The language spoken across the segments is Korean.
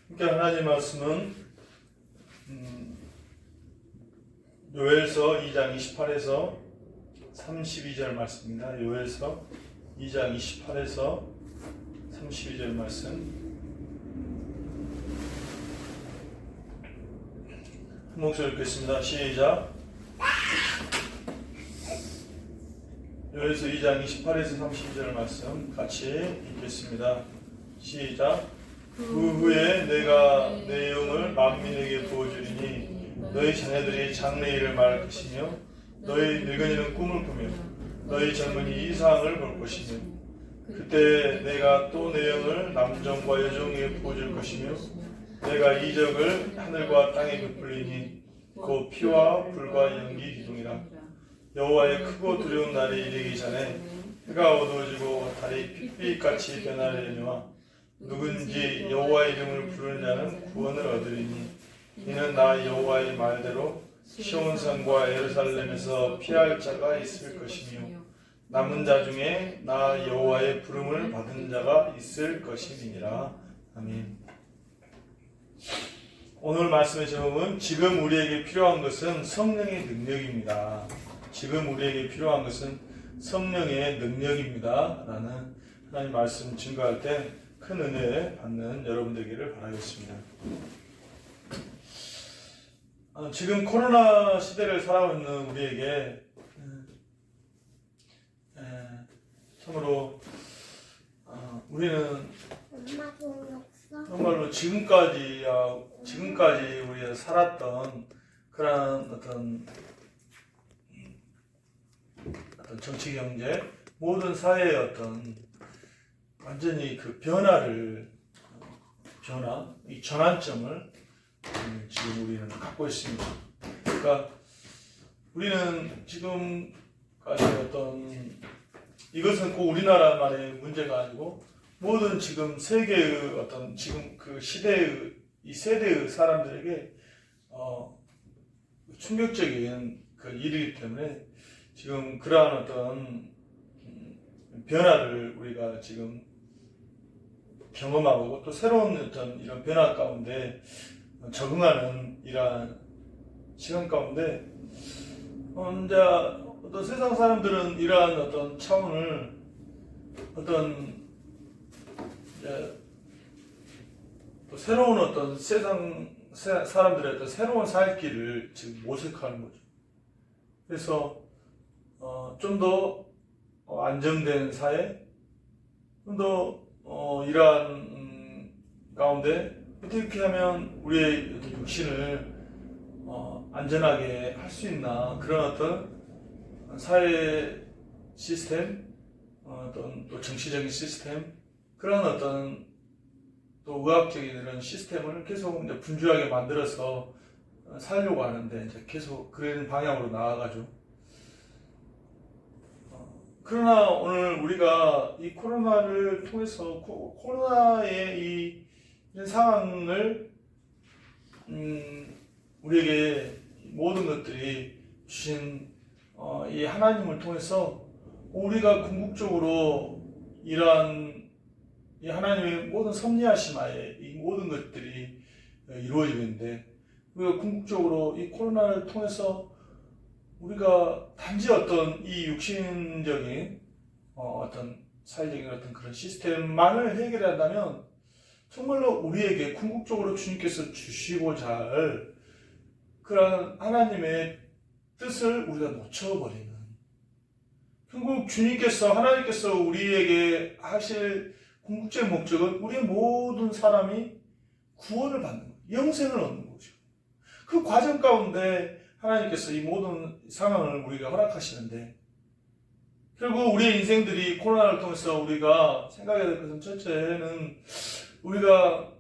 함께 하나님 말씀은 요엘서 2장 28에서 32절 말씀입니다. 요엘서 2장 28에서 32절 말씀 한 목소리 읽겠습니다. 시작. 요엘서 2장 28에서 32절 말씀 같이 읽겠습니다. 시작. 그 후에 내가 내 영을 만민에게 부어주리니 너희 자녀들이 장래일을 말할 것이며 너희 늙은이는 꿈을 꾸며 너희 젊은이 이상을 볼 것이며 그때 내가 또 내 영을 남종과 여종에게 부어줄 것이며 내가 이적을 하늘과 땅에 베풀리니 곧 피와 불과 연기 기둥이라. 여호와의 크고 두려운 날이 이르기 전에 해가 어두워지고 달이 핏빛같이 변하려니와 누군지 여호와의 이름을 부르는 자는 구원을 얻으리니 이는 나 여호와의 말대로 시온산과 예루살렘에서 피할 자가 있을 것이며 남은 자 중에 나 여호와의 부름을 받은 자가 있을 것임이니라. 아멘. 오늘 말씀의 제목은 지금 우리에게 필요한 것은 성령의 능력입니다. 지금 우리에게 필요한 것은 성령의 능력입니다. 라는 하나님 말씀 증거할 때 큰 은혜 받는 여러분 되기를 바라겠습니다. 지금 코로나 시대를 살아가고 있는 우리에게 참으로 우리는 정말로 지금까지 우리가 살았던 그런 어떤 정치 경제 모든 사회의 어떤 완전히 그 이 전환점을 지금 우리는 갖고 있습니다. 그러니까 우리는 지금까지 이것은 꼭 우리나라만의 문제가 아니고 모든 지금 세계의 어떤 지금 그 시대의 이 세대의 사람들에게 충격적인 그 일이기 때문에 지금 그러한 어떤 변화를 우리가 지금 경험하고 또 새로운 어떤 이런 변화 가운데 적응하는 이러한 시간 가운데 이제 어떤 세상 사람들은 이러한 어떤 차원을 어떤 이제 또 새로운 어떤 세상 사람들의 어떤 새로운 살길을 지금 모색하는 거죠. 그래서 좀 더 안정된 사회, 좀 더 이러한 가운데 어떻게 하면 우리의 어떤 육신을 안전하게 할 수 있나 그런 어떤 사회 시스템, 어떤 또 정치적인 시스템 그런 어떤 또 의학적인 이런 시스템을 계속 이제 분주하게 만들어서 살려고 하는데 이제 계속 그런 방향으로 나아가죠. 그러나 오늘 우리가 이 코로나를 통해서 코로나의 이 상황을 우리에게 모든 것들이 주신 이 하나님을 통해서 우리가 궁극적으로 이러한 이 하나님의 모든 섭리하심 하에 이 모든 것들이 이루어지고 있는데 우리가 궁극적으로 이 코로나를 통해서 우리가 단지 어떤 이 육신적인 어떤 사회적인 어떤 그런 시스템만을 해결한다면 정말로 우리에게 궁극적으로 주님께서 주시고자 할 그런 하나님의 뜻을 우리가 놓쳐버리는 결국 하나님께서 우리에게 하실 궁극적인 목적은 우리의 모든 사람이 구원을 받는 것, 영생을 얻는 거죠. 그 과정 가운데 하나님께서 이 모든 상황을 우리가 허락하시는데 결국 우리의 인생들이 코로나를 통해서 우리가 생각해야 될 것은 첫째는 우리가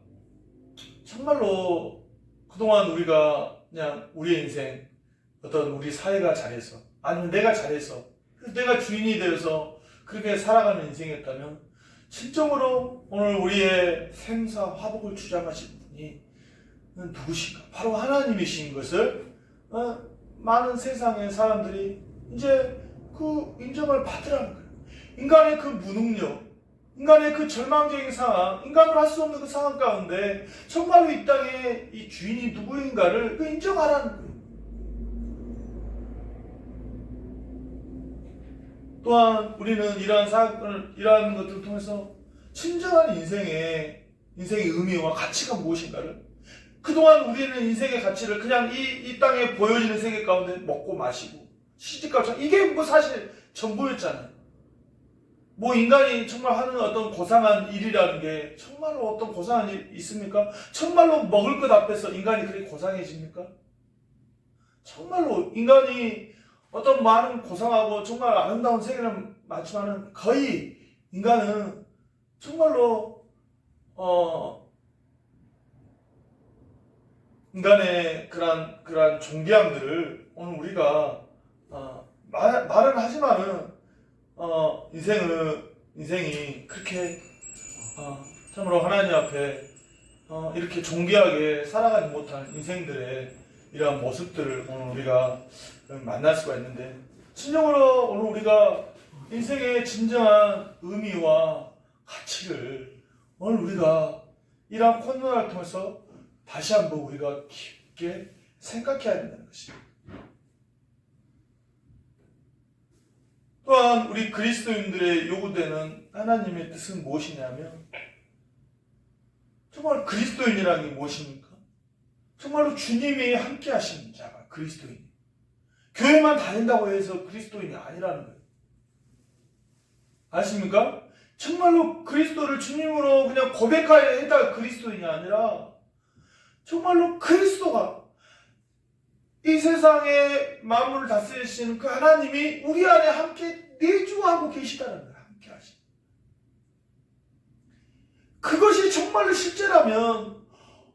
정말로 그동안 우리가 그냥 우리의 인생 어떤 우리 사회가 잘해서 아니면 내가 잘해서 내가 주인이 되어서 그렇게 살아가는 인생이었다면 진정으로 오늘 우리의 생사 화복을 주장하신 분이 누구신가? 바로 하나님이신 것을 많은 세상의 사람들이 이제 그 인정을 받으라는 거예요. 인간의 그 무능력, 인간의 그 절망적인 상황, 인간으로 할 수 없는 그 상황 가운데 정말로 이 땅에 이 주인이 누구인가를 그 인정하라는 거예요. 또한 우리는 이러한 사건을, 이러한 것들을 통해서 진정한 인생의 의미와 가치가 무엇인가를, 그동안 우리는 인생의 가치를 그냥 이 땅에 보여지는 세계 가운데 먹고 마시고 시집가고, 이게 뭐 사실 전부였잖아요. 뭐 인간이 정말 하는 어떤 고상한 일이라는 게 정말로 어떤 고상한 일 있습니까? 정말로 먹을 것 앞에서 인간이 그렇게 고상해집니까? 정말로 인간이 어떤 많은 고상하고 정말 아름다운 세계는 맞지만은 거의 인간은 정말로 인간의 그러한 존귀함들을 오늘 우리가 말은 하지만은 인생이 그렇게 참으로 하나님 앞에 이렇게 존귀하게 살아가지 못한 인생들의 이러한 모습들을 오늘 우리가 만날 수가 있는데, 진정으로 오늘 우리가 인생의 진정한 의미와 가치를 오늘 우리가 이러한 코로나를 통해서 다시 한번 우리가 깊게 생각해야 된다는 것입니다. 또한 우리 그리스도인들의 요구되는 하나님의 뜻은 무엇이냐면, 정말 그리스도인이라는 게 무엇입니까? 정말로 주님이 함께 하시는 자가 그리스도인. 교회만 다닌다고 해서 그리스도인이 아니라는 거예요. 아십니까? 정말로 그리스도를 주님으로 그냥 고백하여 해다 그리스도인이 아니라 정말로 그리스도가 이 세상의 만물을 다스리시는 그 하나님이 우리 안에 함께 내주하고 계시다는 거예요. 함께 하시. 그것이 정말로 실제라면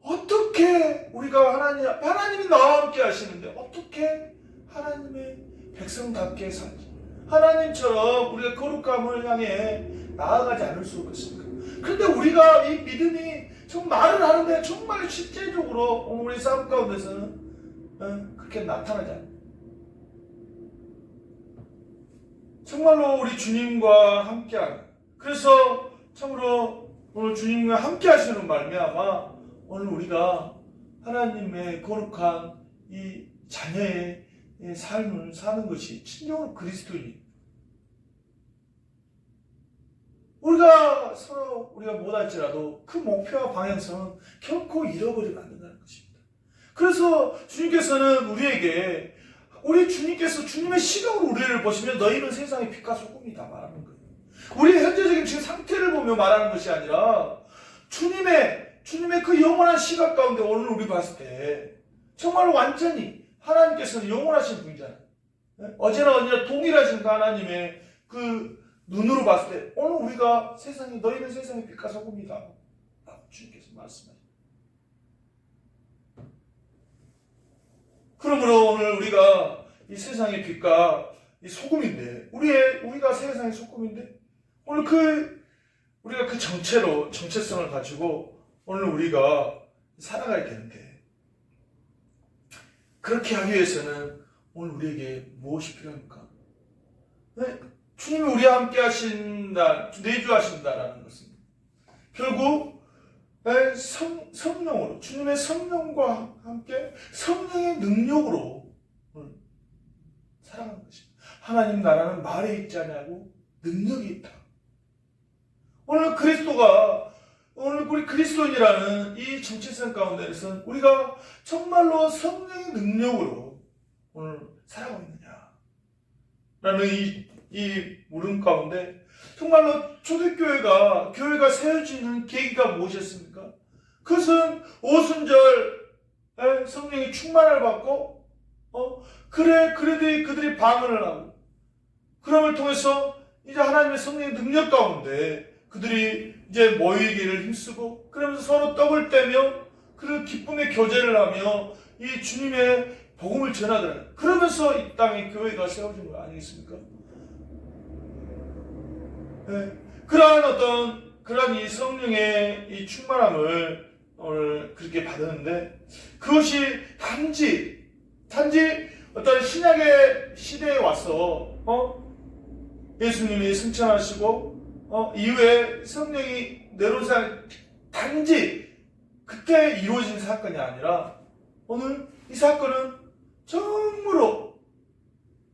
어떻게 우리가 하나님이 나와 함께 하시는데 어떻게 하나님의 백성답게 살지? 하나님처럼 우리가 거룩함을 향해 나아가지 않을 수 없겠습니까? 그런데 우리가 이 믿음이 정말 말을 하는데 정말 실제적으로 우리 삶 가운데서는 그렇게 나타나지 않아요. 정말로 우리 주님과 함께하는, 그래서 참으로 오늘 주님과 함께 하시는 말미암아 오늘 우리가 하나님의 거룩한 이 자녀의 삶을 사는 것이 진정으로 그리스도인. 우리가 서로 우리가 못할지라도 그 목표와 방향성은 결코 잃어버리면 안 된다는 것입니다. 그래서 주님께서는 우리에게, 우리 주님께서 주님의 시각으로 우리를 보시면 너희는 세상의 빛과 소금이다 말하는 거예요. 우리의 현재적인 지금 상태를 보며 말하는 것이 아니라 주님의 그 영원한 시각 가운데 오늘 우리 봤을 때 정말 완전히 하나님께서는 영원하신 분이잖아요. 어제나 언제나 동일하신 그 하나님의 그 눈으로 봤을 때 오늘 우리가 너희는 세상의 빛과 소금이다 라고 주님께서 말씀하십니다. 그러므로 오늘 우리가 이 세상의 빛과 이 소금인데, 우리가 세상의 소금인데, 오늘 우리가 그 정체성을 가지고 오늘 우리가 살아가야 되는데, 그렇게 하기 위해서는 오늘 우리에게 무엇이 필요합니까? 네? 주님이 우리와 함께 내주하신다라는 것은 결국 성령으로, 주님의 성령과 함께 성령의 능력으로 살아가는 것입니다. 하나님 나라는 말에 있지 않냐고 능력이 있다. 오늘 우리 그리스도인이라는 이 정체성 가운데에서는 우리가 정말로 성령의 능력으로 오늘 살아가고 있느냐 라는 이 물음 가운데 정말로 초대교회가 세워지는 계기가 무엇이었습니까? 그것은 오순절 성령의 충만을 받고 그들이 방언을 하고, 그럼을 통해서 이제 하나님의 성령의 능력 가운데 그들이 이제 모이기를 힘쓰고, 그러면서 서로 떡을 떼며 그 기쁨의 교제를 하며 이 주님의 복음을 전하더라. 그러면서 이 땅에 교회가 세워진 거 아니겠습니까? 그러한 이 성령의 이 충만함을 오늘 그렇게 받았는데, 그것이 단지 어떤 신약의 시대에 와서 예수님이 승천하시고 이후에 성령이 내려오자 단지 그때 이루어진 사건이 아니라 오늘 이 사건은 정말로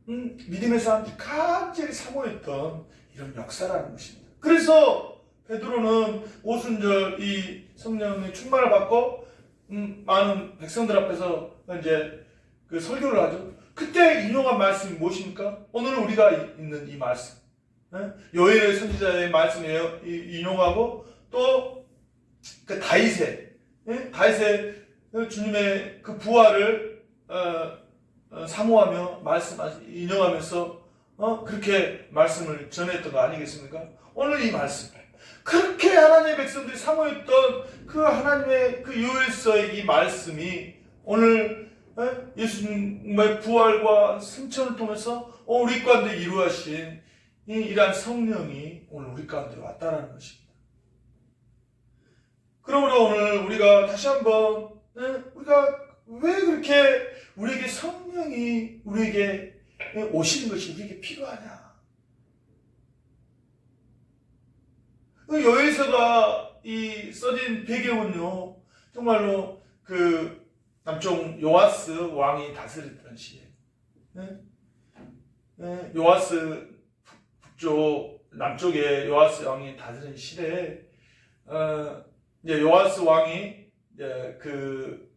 믿음의 사람들이 간절히 사모했던 이런 역사라는 것입니다. 그래서 베드로는 오순절 이 성령의 충만을 받고 많은 백성들 앞에서 이제 그 설교를 하죠. 그때 인용한 말씀이 무엇입니까? 오늘 우리가 있는 이 말씀, 요엘 선지자의 말씀이에요. 인용하고 또 그 다윗의 주님의 그 부활을 사모하며 인용하면서 그렇게 말씀을 전했던 거 아니겠습니까? 오늘 이 말씀, 그렇게 하나님의 백성들이 사모했던 그 하나님의 그 요엘서의 이 말씀이 오늘 예수님의 부활과 승천을 통해서 우리 가운데 이루어진 이러한 성령이 오늘 우리 가운데 왔다는 것입니다. 그러므로 오늘 우리가 다시 한번 우리가 왜 그렇게 우리에게 성령이 우리에게 오시는 것이 우리에게 필요하냐? 요엘서가 이 써진 배경은요, 정말로 그 남쪽 요아스 왕이 다스렸던 시에, 요아스 북쪽 남쪽에 요아스 왕이 다스린 시대에 이제 요아스 왕이 이제 그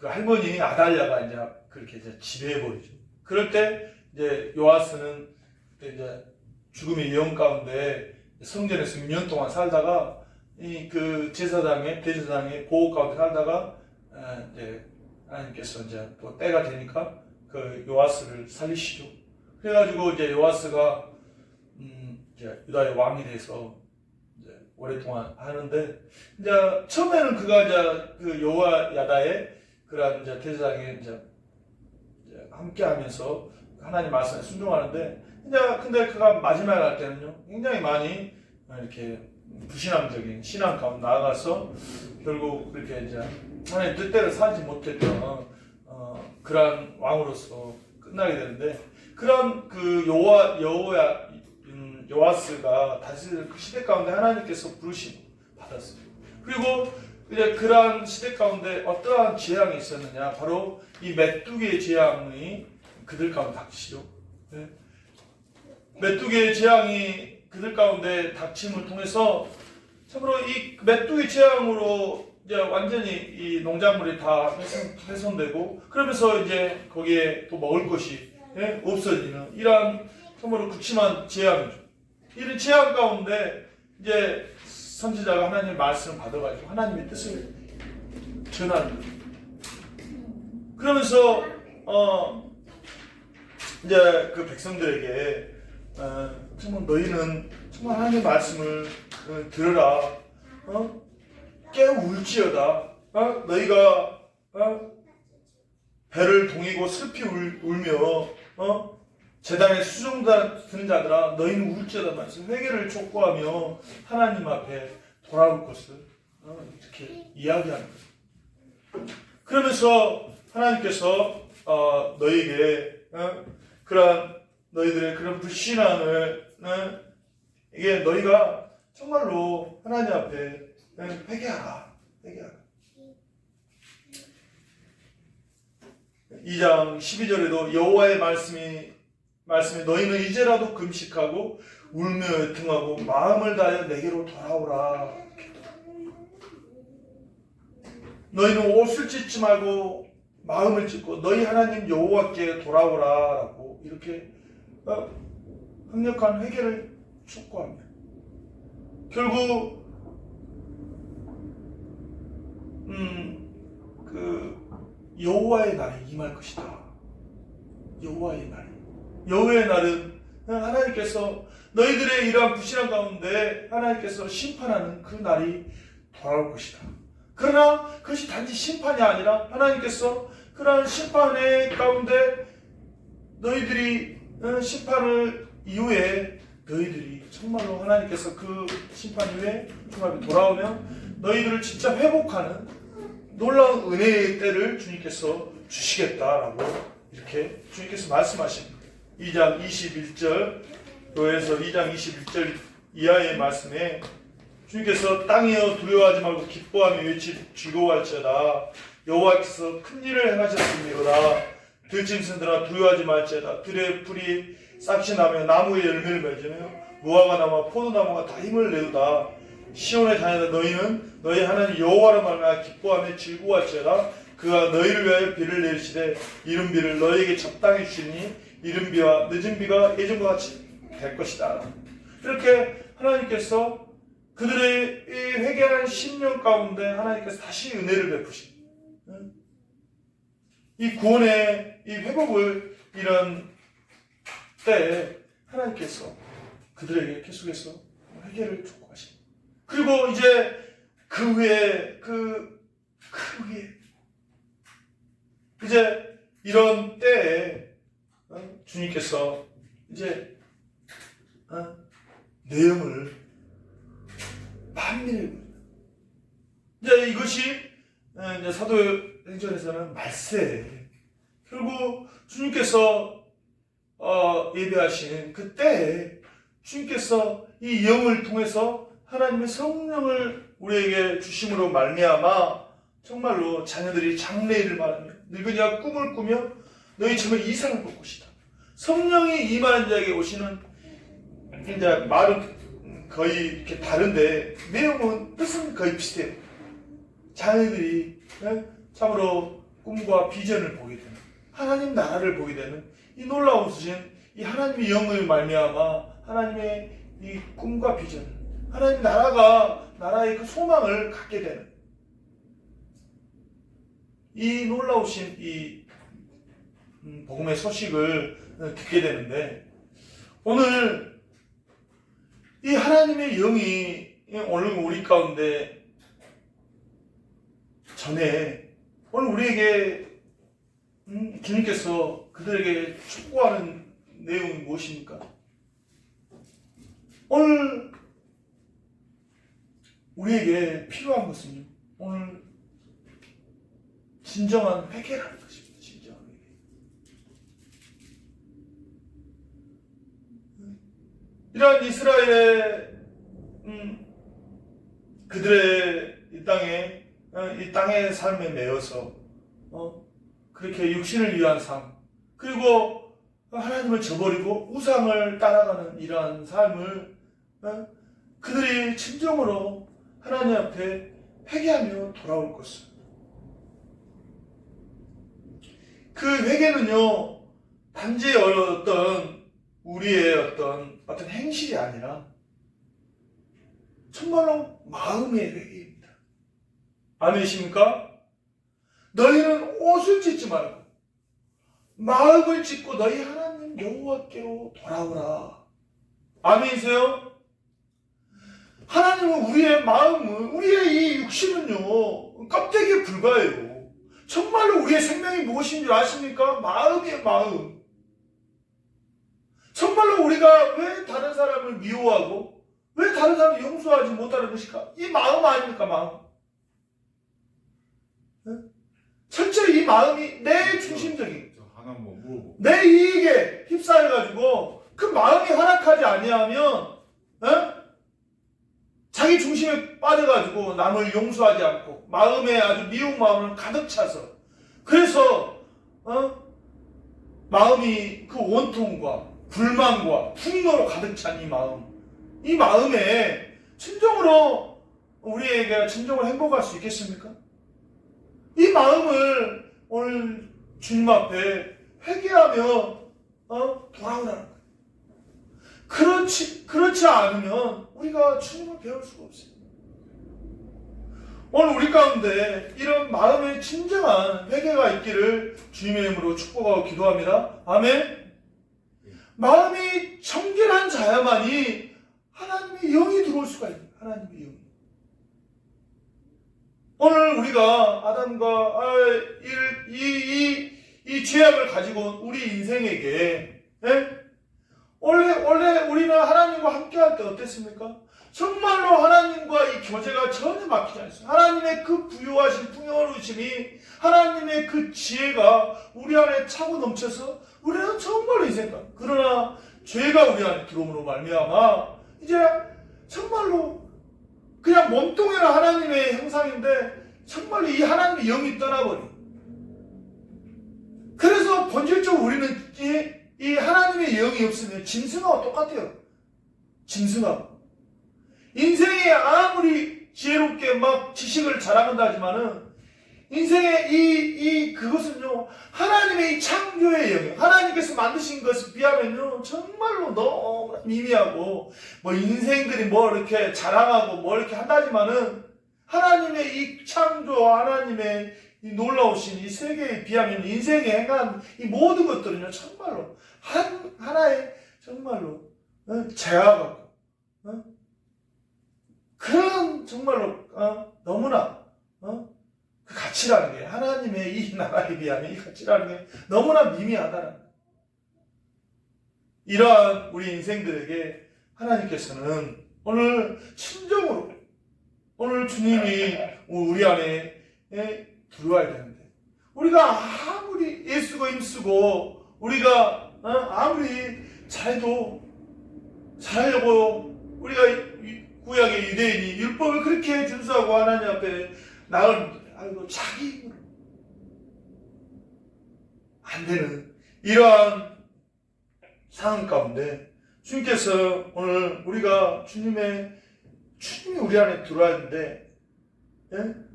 할머니 아달랴가 이제 그렇게 이제 지배해버리죠. 그럴 때 이제 요아스는 이제 죽음의 위험 가운데 성전에서 6년 동안 살다가 그 대제사장의 보호 가운데 살다가 이제 하나님께서 이제 또 때가 되니까 그 요아스를 살리시죠. 그래가지고 이제 요아스가 이제 유다의 왕이 돼서 이제 오랫동안 하는데, 이제 처음에는 그가 이제 그 여호야다의 그런 이제 대제사장에 이제 함께하면서 하나님 말씀에 순종하는데, 이제 근데 그가 마지막에 갈 때는요, 굉장히 많이 이렇게 불신앙적인 신앙 가운데 나아가서 결국 그렇게 이제 하나님 뜻대로 살지 못했던 그러한 왕으로서 끝나게 되는데, 그런 그 요아스가 다시 그 시대 가운데 하나님께서 부르심 받았어요. 그리고 이제 그러한 시대 가운데 어떠한 재앙이 있었느냐, 바로 이 메뚜기의 재앙이 그들 가운데 닥치죠. 메뚜기의 재앙이 그들 가운데 닥침을 통해서 참으로 이 메뚜기 재앙으로 이제 완전히 이 농작물이 다 훼손되고, 그러면서 이제 거기에 또 먹을 것이 없어지는 이러한 참으로 극심한 재앙이죠. 이런 재앙 가운데 이제 선지자가 하나님의 말씀을 받아가지고 하나님의 뜻을 전하는 거예요. 그러면서 이제 그 백성들에게 정말 너희는 정말 하나님의 말씀을 들으라. 깨어 울지어다. 너희가 배를 동이고 슬피 울며 제단에 수종 드는 자들아, 너희는 울지어다 말씀 회개를 촉구하며 하나님 앞에 돌아올 것을 이렇게 이야기하는 거예요. 그러면서 하나님께서 너희에게 그런 너희들의 그런 불신앙을 이게 너희가 정말로 하나님 앞에 회개하라. 2장 12절에도 여호와의 말씀이 너희는 이제라도 금식하고 울며 애통하고 마음을 다하여 내게로 돌아오라. 너희는 옷을 찢지 말고 마음을 찢고 너희 하나님 여호와께 돌아오라라고 이렇게 강력한 회개를 촉구합니다. 결국 그 여호와의 날이 임할 것이다. 여호와의 날은 하나님께서 너희들의 이러한 불신앙 가운데 하나님께서 심판하는 그 날이 돌아올 것이다. 그러나 그것이 단지 심판이 아니라 하나님께서 그러한 심판의 가운데 너희들이 심판을 이후에 너희들이 정말로 하나님께서 그 심판 이후에 정말 돌아오면 너희들을 진짜 회복하는 놀라운 은혜의 때를 주님께서 주시겠다라고 이렇게 주님께서 말씀하십니다. 2장 21절 교회에서 2장 21절 이하의 말씀에 주님께서 땅이여 두려워하지 말고 기뻐하며 즐거워할지어다. 여호와께서 큰 일을 행하셨음이로다. 들짐승들아 두려워하지 말지어다. 들의 풀이 싹이 나며 나무의 열매를 맺으며 무화과 나무와 포도나무가 다 힘을 내도다. 시온의 자녀들 너희는 너희 하나님 여호와로 말미암아 기뻐하며 즐거워할지어다. 그가 너희를 위하여 비를 내리시되 이른 비를 너희에게 적당히 주시니 이른 비와 늦은 비가 예전과 같이 될 것이다. 이렇게 하나님께서 그들의 이 회개하는 심령 가운데 하나님께서 다시 은혜를 베푸신 이 구원의 이 회복을 이런 때에 하나님께서 그들에게 계속해서 회개를 촉구하십니다. 그리고 이제 그 후에 이제 이런 때에 주님께서 이제 내용을 만민을 이제 이것이 이제 사도행전에서는 말세. 그리고 주님께서 예배하신 그때에 주님께서 이 영을 통해서 하나님의 성령을 우리에게 주심으로 말미암아 정말로 자녀들이 장래일을 말하며 늙은이가 꿈을 꾸며 너희 집에 이상을 볼 것이다. 성령이 임하는 자에게 오시는 이제 말은 거의 이렇게 다른데 내용은 뜻은 거의 비슷해요. 자녀들이 참으로 꿈과 비전을 보게 되는 하나님 나라를 보게 되는 이 놀라우신 이 하나님의 영을 말미암아 하나님의 이 꿈과 비전, 하나님 나라의 그 소망을 갖게 되는 이 놀라우신 이 복음의 소식을 듣게 되는데 오늘 이 하나님의 영이 오늘 우리 가운데 전에 오늘 우리에게 주님께서 그들에게 축복하는 내용이 무엇입니까? 오늘 우리에게 필요한 것은요. 오늘 진정한 회개라는 것입니다. 진정한 회개. 이러한 이스라엘의 그들의 이 땅의 삶에 매여서 그렇게 육신을 위한 삶 그리고 하나님을 저버리고 우상을 따라가는 이러한 삶을 그들이 진정으로 하나님 앞에 회개하며 돌아올 것을. 그 회개는요 단지 어떤 우리의 어떤 행실이 아니라 정말로 마음의 회개입니다. 아멘이십니까? 너희는 옷을 찢지 말고 마음을 찢고 너희 하나님 여호와께로 돌아오라. 아멘이세요? 하나님은 우리의 마음은 우리의 이 육신은요 껍데기에 불과해요. 정말로 우리의 생명이 무엇인 줄 아십니까? 마음이에요. 마음. 정말로 우리가 왜 다른 사람을 미워하고 왜 다른 사람을 용서하지 못하는 것일까? 이 마음 아닙니까? 마음. 철저히 이 마음이 내 중심적인 내 이익에 휩싸여가지고 그 마음이 허락하지 아니하면 자기 중심에 빠져가지고 남을 용서하지 않고 마음에 아주 미운 마음을 가득 차서 그래서 마음이 그 원통과 불만과 분노로 가득 찬 이 마음에 진정으로 우리에게 진정으로 행복할 수 있겠습니까? 이 마음을 오늘 주님 앞에 회개하며 돌아오라는 거예요. 그렇지 않으면 우리가 주님을 배울 수가 없어요. 오늘 우리 가운데 이런 마음의 진정한 회개가 있기를 주님의 이름으로 축복하고 기도합니다. 아멘. 마음이 청결한 자야만이 하나님의 영이 들어올 수가 있는 하나님의 영. 오늘 우리가 아담과 이 죄악을 가지고 우리 인생에게 원래 우리는 하나님과 함께할 때 어땠습니까? 정말로 하나님과 이 교제가 전혀 막히지 않습니다. 하나님의 그 부유하신 풍요로우심이 하나님의 그 지혜가 우리 안에 차고 넘쳐서 우리는 정말로 인생가. 그러나 죄가 우리 안에 들어옴으로 말미암아 이제 정말로 그냥 몸뚱이는 하나님의 형상인데 정말로 이 하나님의 영이 떠나버린. 그래서 본질적으로 우리는 이 하나님의 영이 없으면 짐승하고 똑같아요. 짐승하고. 인생이 아무리 지혜롭게 막 지식을 자랑한다 하지만은 인생의 그것은요, 하나님의 이 창조의 영역, 하나님께서 만드신 것에 비하면요, 정말로 너무 미미하고, 뭐 인생들이 뭐 이렇게 자랑하고 뭐 이렇게 한다지만은, 하나님의 이 창조, 하나님의 이 놀라우신 이 세계에 비하면 인생에 행한 이 모든 것들은요, 정말로, 하나의 정말로, 재화 같고, 그런 정말로, 너무나, 그 가치라는 게 하나님의 이 나라에 비하면 이 가치라는 게 너무나 미미하다는 거예요. 이러한 우리 인생들에게 하나님께서는 오늘 친정으로 오늘 주님이 우리 안에 들어와야 되는데 우리가 아무리 애쓰고 힘쓰고 우리가 아무리 잘해도 잘하려고 우리가 구약의 유대인이 율법을 그렇게 준수하고 하나님 앞에 나을 아이고 자기 힘으로 안 되는 이러한 상황 가운데 주님께서 오늘 우리가 주님이 우리 안에 들어와야 하는데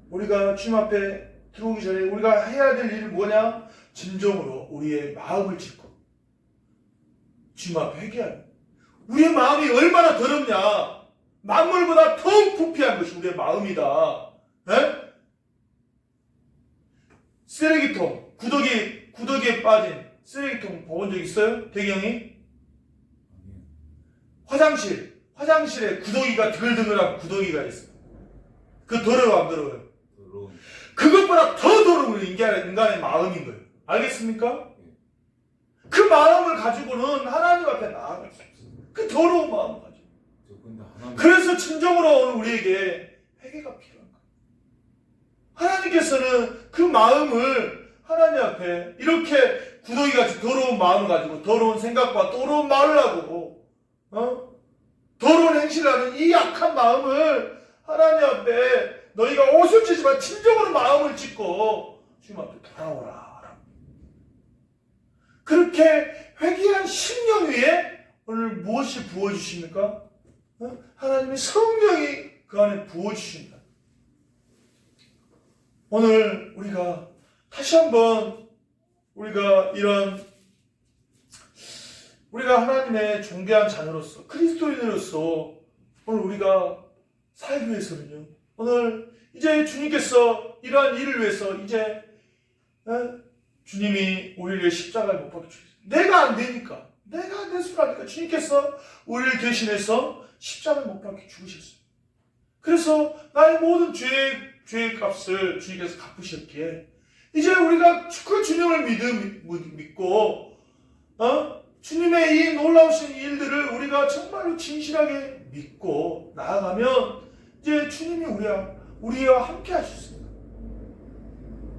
우리가 주님 앞에 들어오기 전에 우리가 해야 될 일이 뭐냐? 진정으로 우리의 마음을 짚고 주님 앞에 회개하는 우리의 마음이 얼마나 더럽냐? 만물보다 더욱 부패한 것이 우리의 마음이다. 쓰레기통, 구더기에 빠진 쓰레기통 본 적 있어요? 대경이? 화장실에 구더기가 드글드글한 구더기가 있어요. 그 더러워 안 더러워요? 그것보다 더 더러운 인간의 마음인 거예요. 알겠습니까? 그 마음을 가지고는 하나님 앞에 나아갈 수 없어요. 그 더러운 마음을 가지고. 그래서 진정으로 오늘 우리에게 회개가 필요한 거예요. 하나님께서는 그 마음을 하나님 앞에 이렇게 구더기같이 더러운 마음을 가지고 더러운 생각과 더러운 말을 하고 더러운 행실을 하는 이 약한 마음을 하나님 앞에 너희가 옷을 찢지만 진정으로 마음을 찢고 주님 앞에 돌아오라. 그렇게 회개한 심령 위에 오늘 무엇이 부어주십니까? 하나님의 성령이 그 안에 부어주신다. 오늘 우리가 다시 한번 우리가 하나님의 존귀한 자녀로서 그리스도인으로서 오늘 우리가 살기 위해서는요. 오늘 이제 주님께서 이러한 일을 위해서 이제 주님이 우리를 십자가에 못 박혀 주셨어요. 내가 안 되니까 내가 안 될 수라니까 주님께서 우리를 대신해서 십자가에 못 박혀 죽으셨어요. 그래서 나의 모든 죄의 값을 주님께서 갚으셨기에 이제 우리가 그 주님을 믿고 주님의 이 놀라우신 일들을 우리가 정말로 진실하게 믿고 나아가면 이제 주님이 우리와 함께 하셨습니다.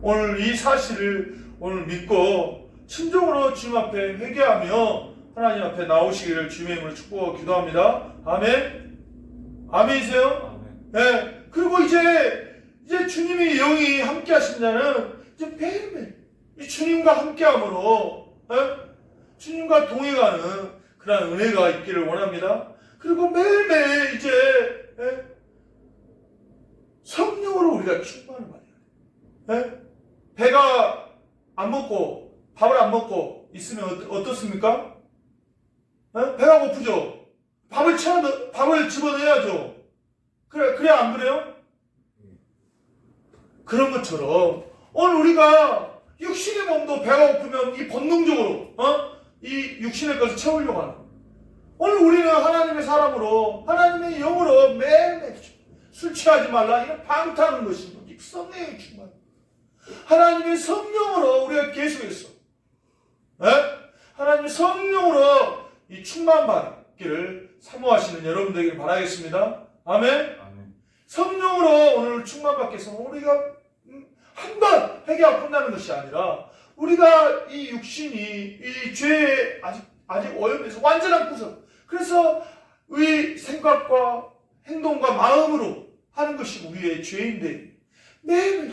오늘 이 사실을 오늘 믿고 진정으로 주님 앞에 회개하며 하나님 앞에 나오시기를 주님의 이름으로 축복하고 기도합니다. 아멘. 아멘이세요? 네. 그리고 이제 주님의 영이 함께 하신 자는 이제 매일매일 이 주님과 함께함으로 주님과 동행하는 그런 은혜가 있기를 원합니다. 그리고 매일매일 이제 성령으로 우리가 충만을 받아야 돼요. 배가 안 먹고 밥을 안 먹고 있으면 어떻습니까? 배가 고프죠? 밥을 집어넣어야죠. 그래야 안 그래요? 그런 것처럼 오늘 우리가 육신의 몸도 배가 고프면 이 본능적으로 이 육신의 것을 채우려고 하는 오늘 우리는 하나님의 사람으로 하나님의 영으로 매일매일 술 취하지 말라 이런 방탕한 것이 성령의 충만 하나님의 성령으로 우리가 계속해서 하나님의 성령으로 이 충만받기를 사모하시는 여러분들에게 바라겠습니다. 아멘. 성령으로 오늘 충만받기 위해서 우리가 한 번 회개하고 끝나는 것이 아니라 우리가 이 육신이 이 죄에 아직 오염돼서 완전한 구석. 그래서 우리 생각과 행동과 마음으로 하는 것이 우리의 죄인데 매일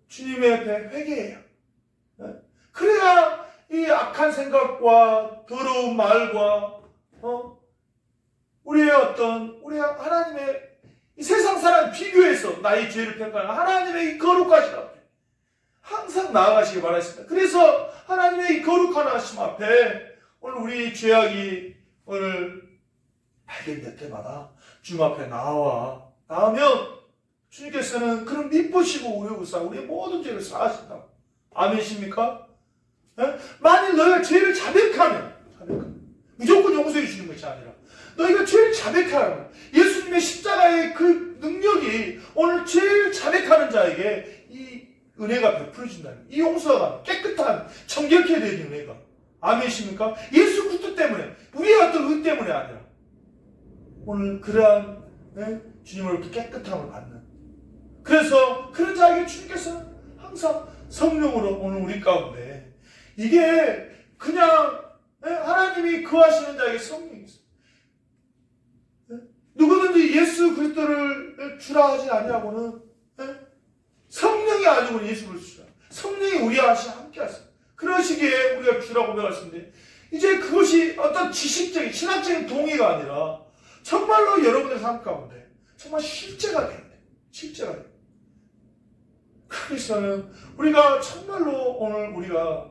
주님의 앞에 회개해요. 그래야 이 악한 생각과 더러운 말과 우리가 하나님의 이 세상 사람 비교해서 나의 죄를 평가하는 하나님의 이 거룩하신 앞에 항상 나아가시기 바라겠습니다. 그래서 하나님의 이 거룩한 하심 앞에 오늘 우리 죄악이 오늘 발견될 때마다 주님 앞에 나오면 주님께서는 그런 미쁘시고 의로우사 우리의 모든 죄를 사하신다. 아멘이십니까? 만일 너희가 죄를 자백하면 무조건 용서해 주시는 것이 아니라 너희가 죄를 자백하면 예수님의 십자가의 그 능력이 오늘 죄를 자백하는 자에게 이 은혜가 베풀어진다는 이 용서가 깨끗한 정결케 되는 은혜가 아멘이십니까? 예수 그리스도 때문에 우리의 어떤 의 때문에 아니라 오늘 그러한 주님으로부터 깨끗함을 받는 그래서 그런 자에게 주님께서는 항상 성령으로 오늘 우리 가운데 이게 그냥 하나님이 거하시는 자에게 성령이 있어요. 누구든지 예수 그리스도를 주라 하지 아니하고는 성령이 아니고는 예수 그리스도라. 성령이 우리와 함께 하세요. 그러시기에 우리가 주라고 고백하시는데 이제 그것이 어떤 지식적인 신학적인 동의가 아니라 정말로 여러분의 삶 가운데 정말 실제가 돼야 돼요. 실제가 돼요. 그래서는 우리가 정말로 오늘 우리가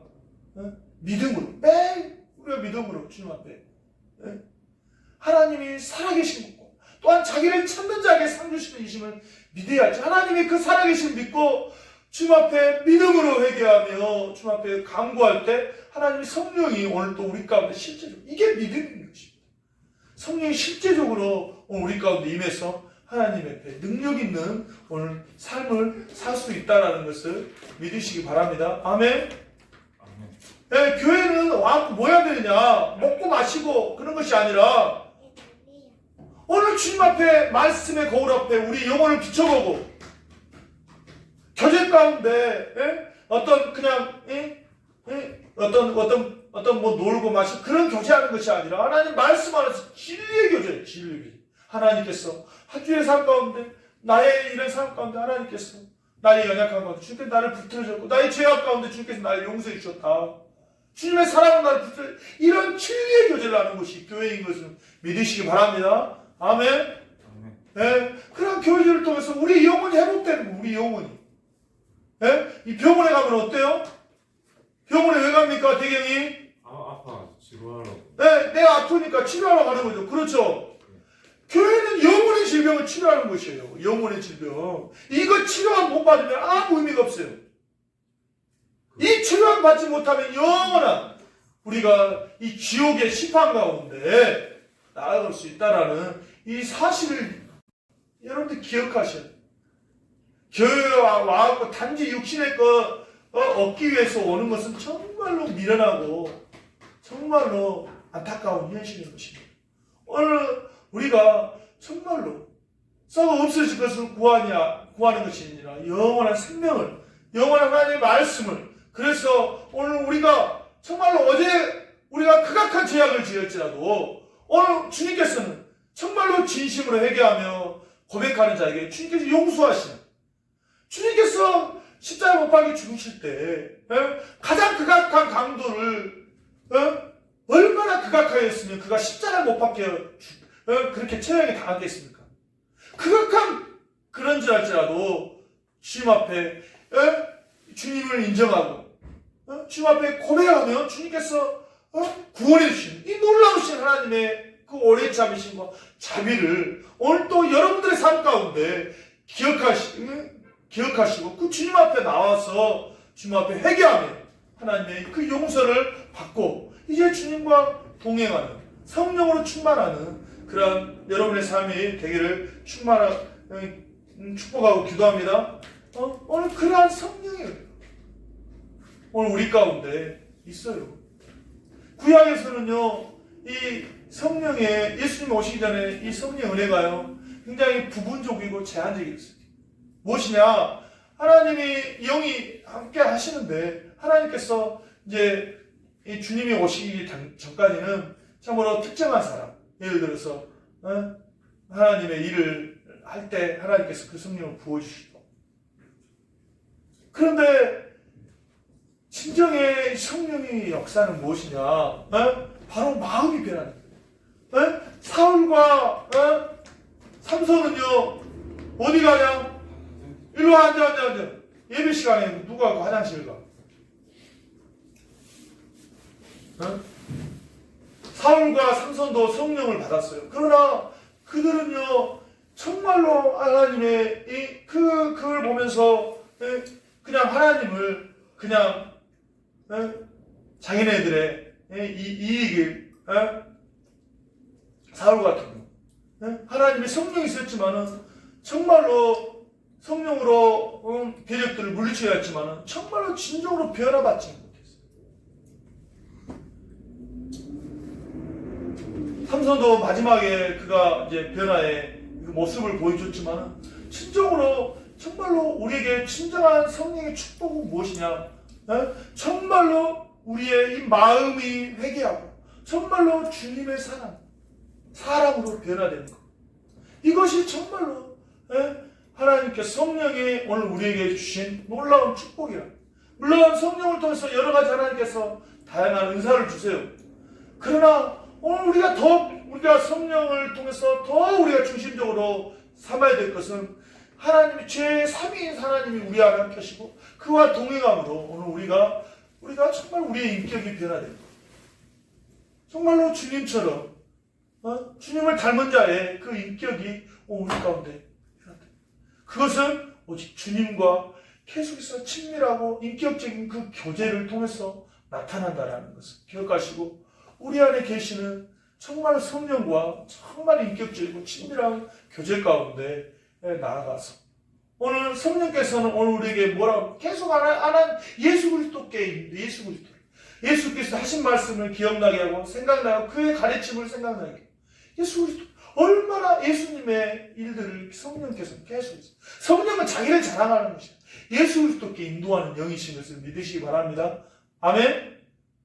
믿음으로 매일 우리가 믿음으로 주님 앞에 하나님이 살아계신 것과 또한 자기를 찾는 자에게 상 주시는 이심을 믿어야 할지 하나님이 그 살아계심을 믿고 주님 앞에 믿음으로 회개하며 주님 앞에 간구할 때 하나님의 성령이 오늘 또 우리 가운데 실제적으로 이게 믿음인 것입니다. 성령이 실제적으로 오늘 우리 가운데 임해서 하나님 앞에 능력 있는 오늘 삶을 살 수 있다는 것을 믿으시기 바랍니다. 아멘. 네, 교회는 뭐 해야 되느냐 먹고 마시고 그런 것이 아니라 오늘 주님 앞에 말씀의 거울 앞에 우리 영혼을 비춰보고 교제 가운데 어떤 그냥 어떤 뭐 놀고 마시고 그런 교제하는 것이 아니라 하나님 말씀 안에서 진리의 교제, 진리의 교제. 하나님께서 한 주의 삶 가운데 나의 이런 삶 가운데 하나님께서 나의 연약한 가운데 주님께서 나를 붙들어줬고 나의 죄악 가운데 주님께서 나를 용서해 주셨다. 주님의 사랑은 나를 붙들어 이런 진리의 교제를 하는 것이 교회인 것을 믿으시기 바랍니다. 아멘. 네, 그런 교제를 통해서 우리 영혼이 회복되는 거예요. 우리 영혼이. 네? 이 병원에 가면 어때요? 병원에 왜 갑니까? 대경이? 아파 치료하러. 네, 내가 아프니까 치료하러 가는 거죠. 그렇죠. 교회는 영혼의 질병을 치료하는 것이에요. 영혼의 질병. 이거 치료만 못 받으면 아무 의미가 없어요. 이 치료를 받지 못하면 영원한 우리가 이 지옥의 심판 가운데 나아갈 수 있다라는 이 사실을 여러분들 기억하셔야 돼요. 교회에 와갖고 단지 육신의 것 얻기 위해서 오는 것은 정말로 미련하고 정말로 안타까운 현실인 것입니다. 오늘 우리가 정말로 썩어 없어질 것을 구하는 것이 아니라 영원한 생명을, 영원한 하나님의 말씀을. 그래서 오늘 우리가 정말로 어제 우리가 극악한 죄악을 지었지라도 오늘 주님께서는 정말로 진심으로 회개하며 고백하는 자에게 주님께서 용서하시는, 주님께서 십자가 못 박혀 죽으실 때 가장 극악한 강도를 얼마나 극악하였으면 그가 십자가 못 박혀 그렇게 처형에 당하겠습니까? 극악한 그런 줄 알지라도 주님 앞에 주님을 인정하고 주님 앞에 고백하면 주님께서 구원해 주시는 이 놀라우신 하나님의 그 오래 참으심과 자비를 오늘 또 여러분들의 삶 가운데 기억하시고 그 주님 앞에 나와서 주님 앞에 회개하며 하나님의 그 용서를 받고 이제 주님과 동행하는 성령으로 충만하는 그런 여러분의 삶이 되기를 축복하고 기도합니다. 오늘 그러한 성령이 오늘 우리 가운데 있어요. 구약에서는요, 이 성령의 예수님 오시기 전에 이 성령 은혜가요 굉장히 부분적이고 제한적이었어요. 무엇이냐? 하나님이 영이 함께 하시는데 하나님께서 이제 이 주님이 오시기 전까지는 참으로 특정한 사람, 예를 들어서 하나님의 일을 할 때 하나님께서 그 성령을 부어주시고, 그런데 진정의 성령의 역사는 무엇이냐? 바로 마음이 변하는 거예요. 사울과 삼손은요 어디 가냐? 일로 앉아. 예배 시간에 누가 그 화장실 가? 사울과 삼손도 성령을 받았어요. 그러나 그들은요 정말로 하나님의 그걸 보면서 그냥 하나님을 그냥 자기네들의 이익을 사울 같은 경우 하나님의 성령이 있었지만은 정말로 성령으로 대적들을 물리쳐야 했지만은 정말로 진정으로 변화받지 못했어요. 삼손도 마지막에 그가 이제 변화의 그 모습을 보여줬지만은 진정으로 정말로 우리에게 진정한 성령의 축복은 무엇이냐? 정말로 우리의 이 마음이 회개하고 정말로 주님의 사랑으로 변화되는 것. 이것이 정말로 하나님께서 성령이 오늘 우리에게 주신 놀라운 축복이라. 물론 성령을 통해서 여러 가지 하나님께서 다양한 은사를 주세요. 그러나 오늘 우리가 성령을 통해서 더 우리가 중심적으로 삼아야 될 것은 하나님이 제3위인 하나님이 우리 안에 함께 하시고 그와 동행함으로 오늘 우리가 정말 우리의 인격이 변화됩니다. 정말로 주님처럼 주님을 닮은 자의 그 인격이 우리 가운데 그것은 오직 주님과 계속해서 친밀하고 인격적인 그 교제를 통해서 나타난다라는 것을 기억하시고 우리 안에 계시는 정말 성령과 정말 인격적이고 친밀한 교제 가운데 나아가서 오늘 성령께서는 오늘 우리에게 뭐라고 계속 안 한 예수 그리스도께 있는데 예수께서 하신 말씀을 기억나게 하고 생각나게 하고 그의 가르침을 생각나게 하고 예수 그리스도 얼마나 예수님의 일들을 성령께서 계속 했어요. 성령은 자기를 자랑하는 것이에요. 예수 그리스도께 인도하는 영이신 것을 믿으시기 바랍니다. 아멘.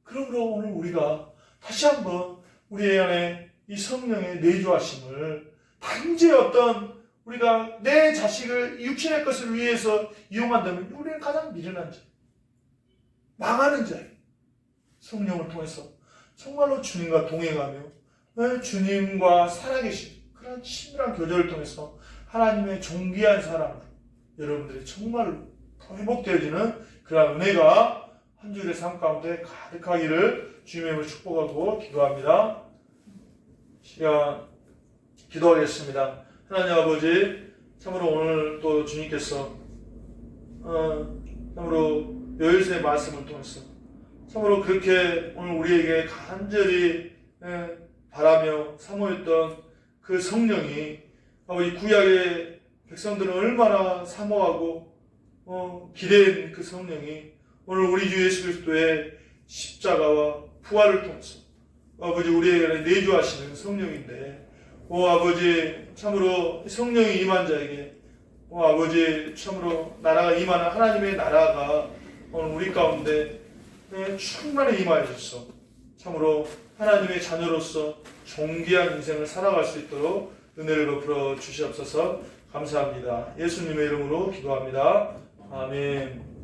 그러므로 오늘 우리가 다시 한번 우리 안에 이 성령의 내주하심을 단지 우리가 내 자식을 육신의 것을 위해서 이용한다면 우리는 가장 미련한 자, 망하는 자예요. 성령을 통해서 정말로 주님과 동행하며 주님과 살아계신 그런 친밀한 교제를 통해서 하나님의 존귀한 사랑으로 여러분들이 정말로 더 회복되어지는 그런 은혜가 한 주일의 삶 가운데 가득하기를 주님의 이름으로 축복하고 기도합니다. 시간 기도하겠습니다. 하나님 아버지, 참으로 오늘 또 주님께서 참으로 여일의 말씀을 통해서 참으로 그렇게 오늘 우리에게 간절히 바라며 사모했던 그 성령이 아버지 구약의 백성들은 얼마나 사모하고 기대한 그 성령이 오늘 우리 주 예수 그리스도의 십자가와 부활을 통해서 아버지 우리에게 내주하시는 성령인데 아버지 참으로 성령이 임한 자에게 아버지 참으로 나라가 임하는 하나님의 나라가 오늘 우리 가운데 충만히 임하여서 참으로 하나님의 자녀로서 존귀한 인생을 살아갈 수 있도록 은혜를 베풀어 주시옵소서. 감사합니다. 예수님의 이름으로 기도합니다. 아멘.